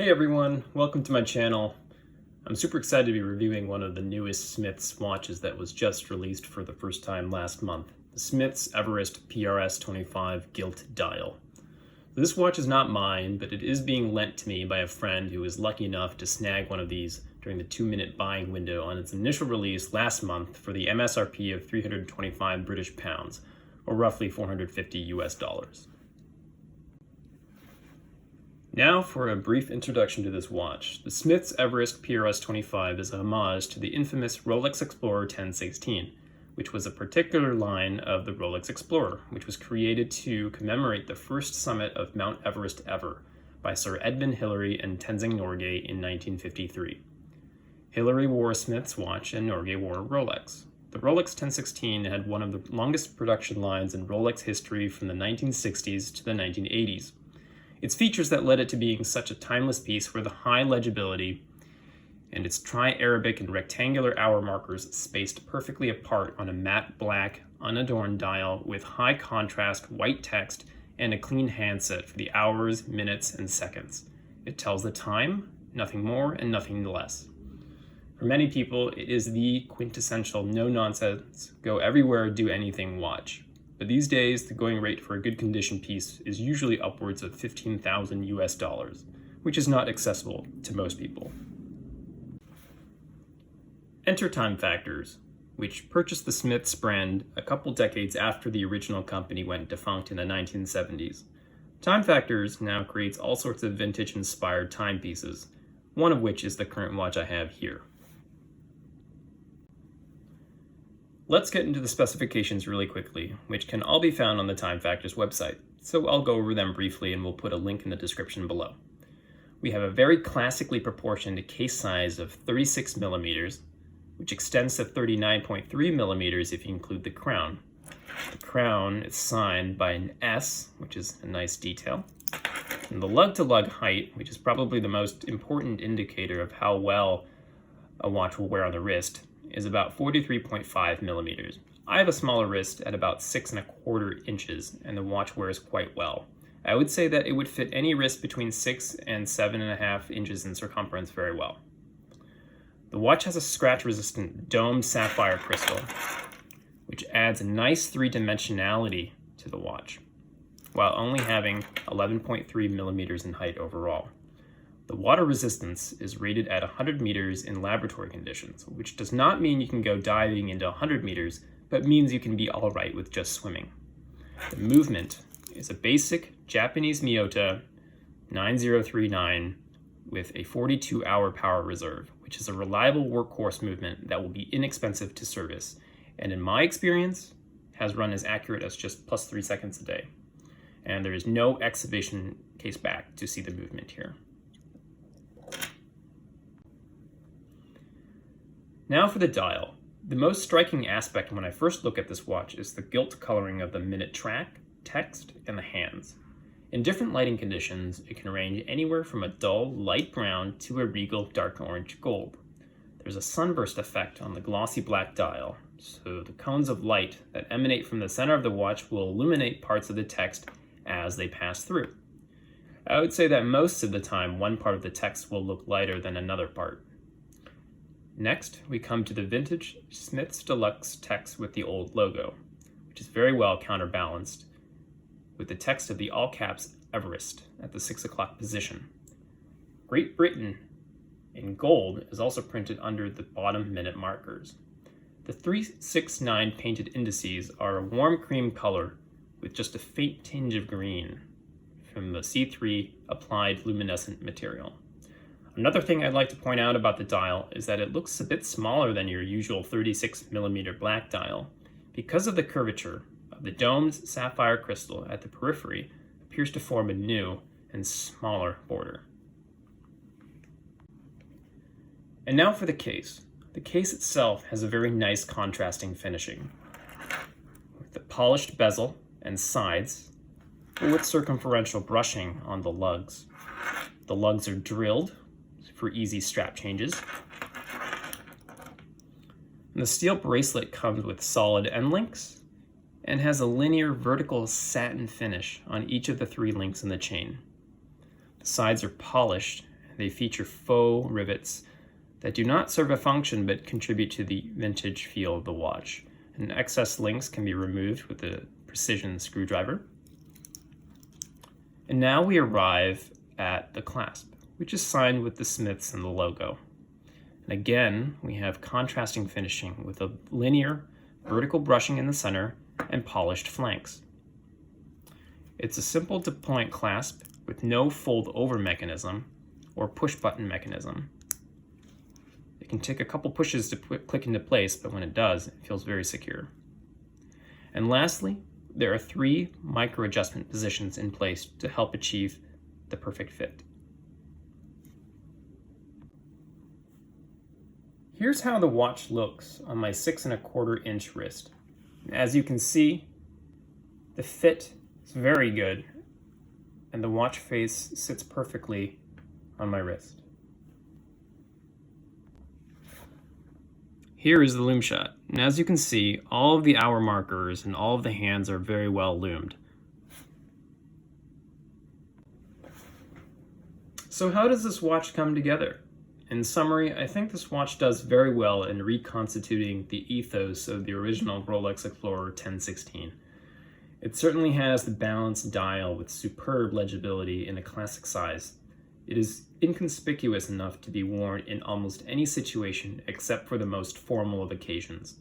Hey everyone, welcome to my channel. I'm super excited to be reviewing one of the newest Smiths watches that was just released for the first time last month, the Smiths Everest PRS 25 GILT dial. This watch is not mine, but it is being lent to me by a friend who was lucky enough to snag one of these during the 2-minute buying window on its initial release last month for the MSRP of 325 British pounds, or roughly 450 US dollars. Now for a brief introduction to this watch. The Smiths Everest PRS 25 is a homage to the infamous Rolex Explorer 1016, which was a particular line of the Rolex Explorer, which was created to commemorate the first summit of Mount Everest ever by Sir Edmund Hillary and Tenzing Norgay in 1953. Hillary wore a Smiths watch and Norgay wore a Rolex. The Rolex 1016 had one of the longest production lines in Rolex history from the 1960s to the 1980s. Its features that led it to being such a timeless piece were the high legibility and its tri-Arabic and rectangular hour markers spaced perfectly apart on a matte black, unadorned dial with high contrast white text and a clean handset for the hours, minutes, and seconds. It tells the time, nothing more and nothing less. For many people, it is the quintessential no-nonsense, go everywhere, do anything watch. But these days, the going rate for a good condition piece is usually upwards of 15,000 US dollars, which is not accessible to most people. Enter Time Factors, which purchased the Smiths brand a couple decades after the original company went defunct in the 1970s. Time Factors now creates all sorts of vintage-inspired timepieces, one of which is the current watch I have here. Let's get into the specifications really quickly, which can all be found on the Time Factors website, so I'll go over them briefly and we'll put a link in the description below. We have a very classically proportioned case size of 36 millimeters, which extends to 39.3 millimeters if you include the crown. The crown is signed by an S, which is a nice detail, and the lug-to-lug height, which is probably the most important indicator of how well a watch will wear on the wrist, is about 43.5 millimeters. I have a smaller wrist at about 6¼ inches, and the watch wears quite well. I would say that it would fit any wrist between 6 and 7½ inches in circumference very well. The watch has a scratch-resistant domed sapphire crystal, which adds a nice three-dimensionality to the watch, while only having 11.3 millimeters in height overall. The water resistance is rated at 100 meters in laboratory conditions, which does not mean you can go diving into 100 meters, but means you can be all right with just swimming. The movement is a basic Japanese Miyota 9039 with a 42-hour power reserve, which is a reliable workhorse movement that will be inexpensive to service, and in my experience, has run as accurate as just +3 seconds a day. And there is no exhibition case back to see the movement here. Now for the dial. The most striking aspect when I first look at this watch is the gilt coloring of the minute track, text, and the hands. In different lighting conditions, it can range anywhere from a dull light brown to a regal dark orange gold. There's a sunburst effect on the glossy black dial, so the cones of light that emanate from the center of the watch will illuminate parts of the text as they pass through. I would say that most of the time, one part of the text will look lighter than another part. Next, we come to the vintage Smiths Deluxe text with the old logo, which is very well counterbalanced with the text of the all-caps Everest at the 6 o'clock position. Great Britain in gold is also printed under the bottom minute markers. The 369 painted indices are a warm cream color with just a faint tinge of green from the C3 applied luminescent material. Another thing I'd like to point out about the dial is that it looks a bit smaller than your usual 36 millimeter black dial because of the curvature of the domed sapphire crystal at the periphery appears to form a new and smaller border. And now for the case. The case itself has a very nice contrasting finishing with the polished bezel and sides with circumferential brushing on the lugs. The lugs are drilled for easy strap changes. And the steel bracelet comes with solid end links and has a linear vertical satin finish on each of the 3 links in the chain. The sides are polished They feature faux rivets that do not serve a function but contribute to the vintage feel of the watch. And excess links can be removed with a precision screwdriver. And now we arrive at the clasp, which is signed with the Smiths and the logo. And again, we have contrasting finishing with a linear, vertical brushing in the center and polished flanks. It's a simple to point clasp with no fold over mechanism or push button mechanism. It can take a couple pushes to click into place, but when it does, it feels very secure. And lastly, there are 3 micro adjustment positions in place to help achieve the perfect fit. Here's how the watch looks on my 6¼ inch wrist. As you can see, the fit is very good, and the watch face sits perfectly on my wrist. Here is the loom shot, and as you can see, all of the hour markers and all of the hands are very well loomed. So how does this watch come together? In summary, I think this watch does very well in reconstituting the ethos of the original Rolex Explorer 1016. It certainly has the balanced dial with superb legibility in a classic size. It is inconspicuous enough to be worn in almost any situation except for the most formal of occasions.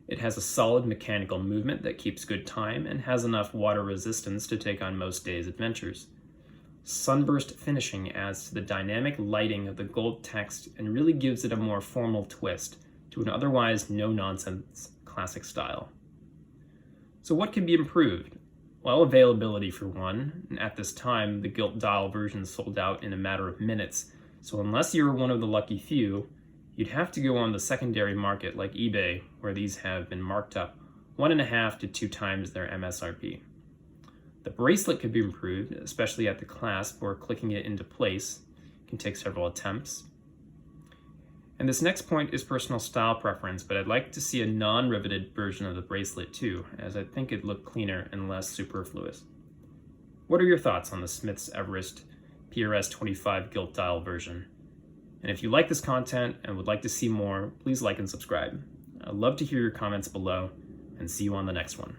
It has a solid mechanical movement that keeps good time and has enough water resistance to take on most days' adventures. Sunburst finishing adds to the dynamic lighting of the gold text and really gives it a more formal twist to an otherwise no-nonsense classic style. So what can be improved? Well, availability for one, and at this time, the GILT dial version sold out in a matter of minutes, so unless you're one of the lucky few, you'd have to go on the secondary market like eBay, where these have been marked up 1.5 to 2 times their MSRP. The bracelet could be improved, especially at the clasp where clicking it into place can take several attempts. And this next point is personal style preference, but I'd like to see a non-riveted version of the bracelet too, as I think it'd look cleaner and less superfluous. What are your thoughts on the Smiths Everest PRS 25 GILT dial version? And if you like this content and would like to see more, please like and subscribe. I'd love to hear your comments below, and see you on the next one.